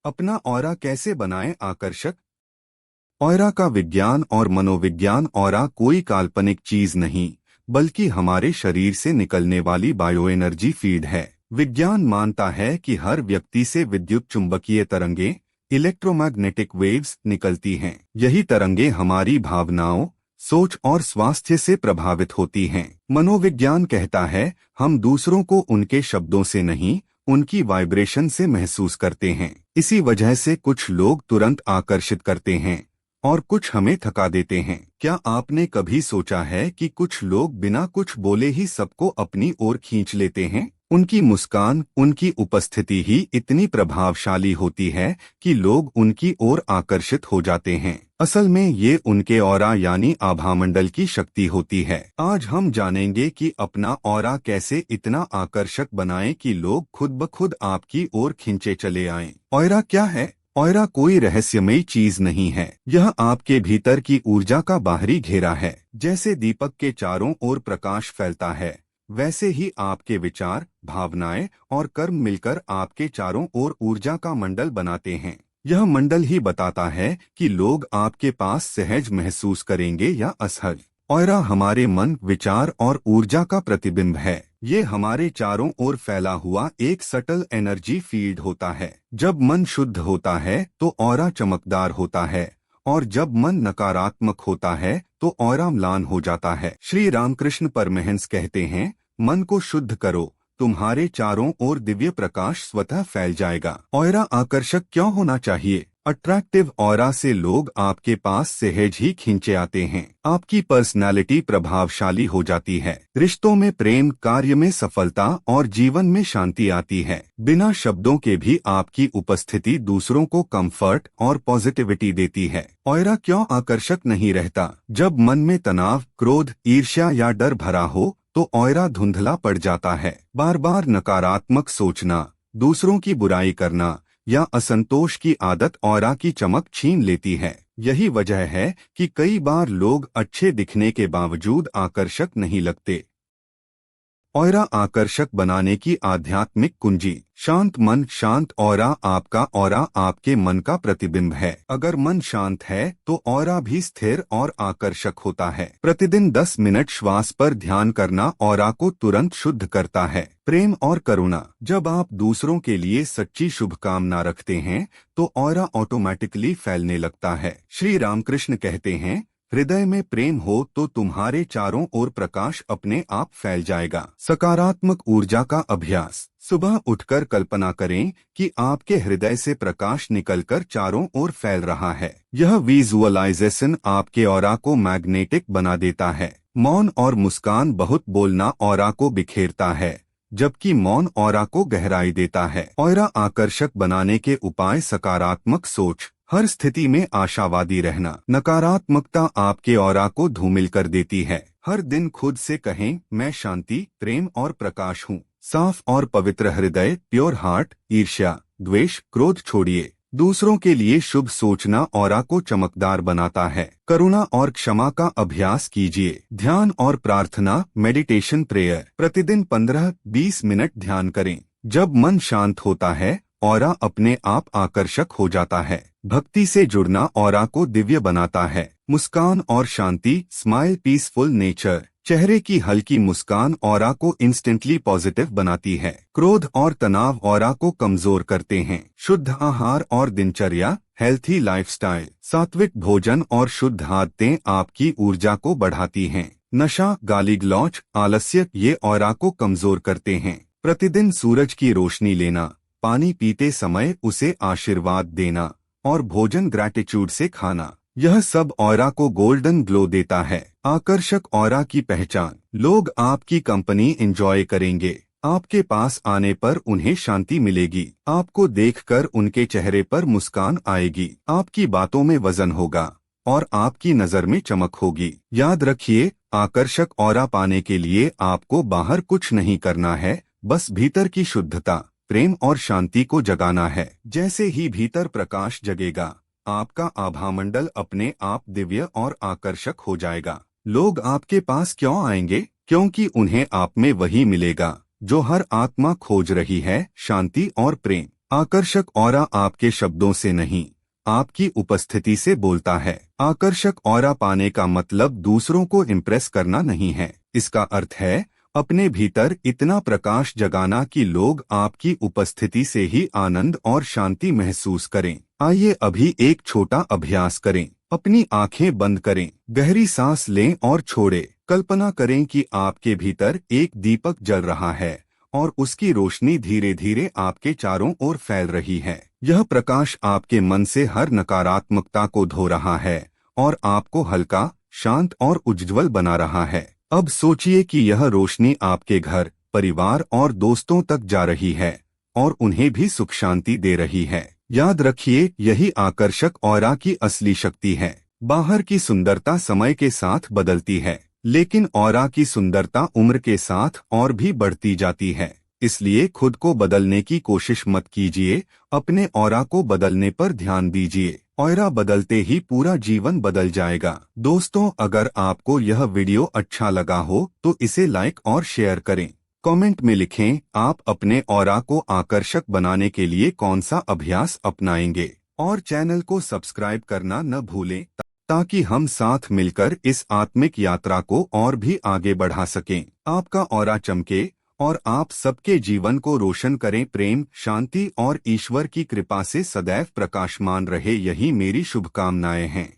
अपना ऑरा कैसे बनाएं आकर्षक? ऑरा का विज्ञान और मनोविज्ञान। ऑरा कोई काल्पनिक चीज नहीं, बल्कि हमारे शरीर से निकलने वाली बायो एनर्जी फीड है। विज्ञान मानता है कि हर व्यक्ति से विद्युत चुंबकीय तरंगें, इलेक्ट्रोमैग्नेटिक वेव्स निकलती हैं। यही तरंगें हमारी भावनाओं, सोच और स्वास्थ्य से प्रभावित होती हैं। मनोविज्ञान कहता है हम दूसरों को उनके शब्दों से नहीं, उनकी वाइब्रेशन से महसूस करते हैं। इसी वजह से कुछ लोग तुरंत आकर्षित करते हैं और कुछ हमें थका देते हैं। क्या आपने कभी सोचा है कि कुछ लोग बिना कुछ बोले ही सबको अपनी ओर खींच लेते हैं? उनकी मुस्कान, उनकी उपस्थिति ही इतनी प्रभावशाली होती है कि लोग उनकी ओर आकर्षित हो जाते हैं। असल में ये उनके ऑरा यानी आभामंडल की शक्ति होती है। आज हम जानेंगे कि अपना ऑरा कैसे इतना आकर्षक बनाएं कि लोग खुद ब खुद आपकी ओर खींचे चले आएं। ऑरा क्या है? ऑरा कोई रहस्यमयी चीज नहीं है। यह आपके भीतर की ऊर्जा का बाहरी घेरा है। जैसे दीपक के चारों ओर प्रकाश फैलता है, वैसे ही आपके विचार, भावनाएं और कर्म मिलकर आपके चारों ओर ऊर्जा का मंडल बनाते हैं। यह मंडल ही बताता है कि लोग आपके पास सहज महसूस करेंगे या असहज। ऑरा हमारे मन, विचार और ऊर्जा का प्रतिबिंब है। ये हमारे चारों ओर फैला हुआ एक सटल एनर्जी फील्ड होता है। जब मन शुद्ध होता है तो ऑरा चमकदार होता है, और जब मन नकारात्मक होता है तो ऑरा म्लान हो जाता है। श्री रामकृष्ण परमहंस कहते हैं, मन को शुद्ध करो, तुम्हारे चारों ओर दिव्य प्रकाश स्वतः फैल जाएगा। ऑरा आकर्षक क्यों होना चाहिए? अट्रैक्टिव ऑरा से लोग आपके पास सहज ही खींचे आते हैं। आपकी पर्सनालिटी प्रभावशाली हो जाती है। रिश्तों में प्रेम, कार्य में सफलता और जीवन में शांति आती है। बिना शब्दों के भी आपकी उपस्थिति दूसरों को कंफर्ट और पॉजिटिविटी देती है। ऑरा क्यों आकर्षक नहीं रहता? जब मन में तनाव, क्रोध, ईर्ष्या या डर भरा हो तो ऑरा धुंधला पड़ जाता है। बार बार नकारात्मक सोचना, दूसरों की बुराई करना या असंतोष की आदत ऑरा की चमक छीन लेती है। यही वजह है कि कई बार लोग अच्छे दिखने के बावजूद आकर्षक नहीं लगते। ऑरा आकर्षक बनाने की आध्यात्मिक कुंजी। शांत मन, शांत ऑरा। आपका ऑरा आपके मन का प्रतिबिंब है। अगर मन शांत है तो ऑरा भी स्थिर और आकर्षक होता है। प्रतिदिन 10 मिनट श्वास पर ध्यान करना ऑरा को तुरंत शुद्ध करता है। प्रेम और करुणा। जब आप दूसरों के लिए सच्ची शुभकामना रखते हैं तो ऑरा ऑटोमेटिकली फैलने लगता है। श्री रामकृष्ण कहते हैं, हृदय में प्रेम हो तो तुम्हारे चारों ओर प्रकाश अपने आप फैल जाएगा। सकारात्मक ऊर्जा का अभ्यास। सुबह उठकर कल्पना करें कि आपके हृदय से प्रकाश निकलकर चारों ओर फैल रहा है। यह विजुअलाइजेशन आपके ऑरा को मैग्नेटिक बना देता है। मौन और मुस्कान। बहुत बोलना ऑरा को बिखेरता है, जबकि मौन ऑरा को गहराई देता है। ऑरा आकर्षक बनाने के उपाय। सकारात्मक सोच। हर स्थिति में आशावादी रहना। नकारात्मकता आपके ऑरा को धूमिल कर देती है। हर दिन खुद से कहें, मैं शांति, प्रेम और प्रकाश हूँ। साफ और पवित्र हृदय, प्योर हार्ट। ईर्ष्या, द्वेष, क्रोध छोड़िए। दूसरों के लिए शुभ सोचना ऑरा को चमकदार बनाता है। करुणा और क्षमा का अभ्यास कीजिए। ध्यान और प्रार्थना, मेडिटेशन, प्रेयर। प्रतिदिन 15-20 मिनट ध्यान करें। जब मन शांत होता है, ऑरा अपने आप आकर्षक हो जाता है। भक्ति से जुड़ना ऑरा को दिव्य बनाता है। मुस्कान और शांति, स्माइल, पीसफुल नेचर। चेहरे की हल्की मुस्कान ऑरा को इंस्टेंटली पॉजिटिव बनाती है। क्रोध और तनाव ऑरा को कमजोर करते हैं। शुद्ध आहार और दिनचर्या, हेल्थी लाइफस्टाइल। सात्विक भोजन और शुद्ध आदतें आपकी ऊर्जा को बढ़ाती हैं। नशा, गाली गलौच, आलस्य ये ऑरा को कमजोर करते हैं। प्रतिदिन सूरज की रोशनी लेना, पानी पीते समय उसे आशीर्वाद देना और भोजन ग्रैटिट्यूड से खाना, यह सब ऑरा को गोल्डन ग्लो देता है। आकर्षक ऑरा की पहचान। लोग आपकी कंपनी एंजॉय करेंगे। आपके पास आने पर उन्हें शांति मिलेगी। आपको देखकर उनके चेहरे पर मुस्कान आएगी। आपकी बातों में वजन होगा और आपकी नजर में चमक होगी। याद रखिए, आकर्षक ऑरा पाने के लिए आपको बाहर कुछ नहीं करना है, बस भीतर की शुद्धता, प्रेम और शांति को जगाना है। जैसे ही भीतर प्रकाश जगेगा, आपका आभामंडल अपने आप दिव्य और आकर्षक हो जाएगा। लोग आपके पास क्यों आएंगे? क्योंकि उन्हें आप में वही मिलेगा जो हर आत्मा खोज रही है, शांति और प्रेम। आकर्षक ऑरा आपके शब्दों से नहीं, आपकी उपस्थिति से बोलता है। आकर्षक ऑरा पाने का मतलब दूसरों को इम्प्रेस करना नहीं है। इसका अर्थ है अपने भीतर इतना प्रकाश जगाना कि लोग आपकी उपस्थिति से ही आनंद और शांति महसूस करें। आइए अभी एक छोटा अभ्यास करें। अपनी आंखें बंद करें, गहरी सांस लें और छोड़ें। कल्पना करें कि आपके भीतर एक दीपक जल रहा है और उसकी रोशनी धीरे धीरे आपके चारों ओर फैल रही है। यह प्रकाश आपके मन से हर नकारात्मकता को धो रहा है और आपको हल्का, शांत और उज्ज्वल बना रहा है। अब सोचिए कि यह रोशनी आपके घर, परिवार और दोस्तों तक जा रही है और उन्हें भी सुख शांति दे रही है। याद रखिए, यही आकर्षक ऑरा की असली शक्ति है। बाहर की सुंदरता समय के साथ बदलती है, लेकिन ऑरा की सुंदरता उम्र के साथ और भी बढ़ती जाती है। इसलिए खुद को बदलने की कोशिश मत कीजिए, अपने ऑरा को बदलने पर ध्यान दीजिए। ऑरा बदलते ही पूरा जीवन बदल जाएगा। दोस्तों, अगर आपको यह वीडियो अच्छा लगा हो तो इसे लाइक और शेयर करें। कमेंट में लिखें आप अपने ऑरा को आकर्षक बनाने के लिए कौन सा अभ्यास अपनाएंगे, और चैनल को सब्सक्राइब करना न भूलें ताकि हम साथ मिलकर इस आत्मिक यात्रा को और भी आगे बढ़ा सकें। आपका ऑरा चमके और आप सबके जीवन को रोशन करें। प्रेम, शांति और ईश्वर की कृपा से सदैव प्रकाशमान रहे, यही मेरी शुभकामनाएं हैं।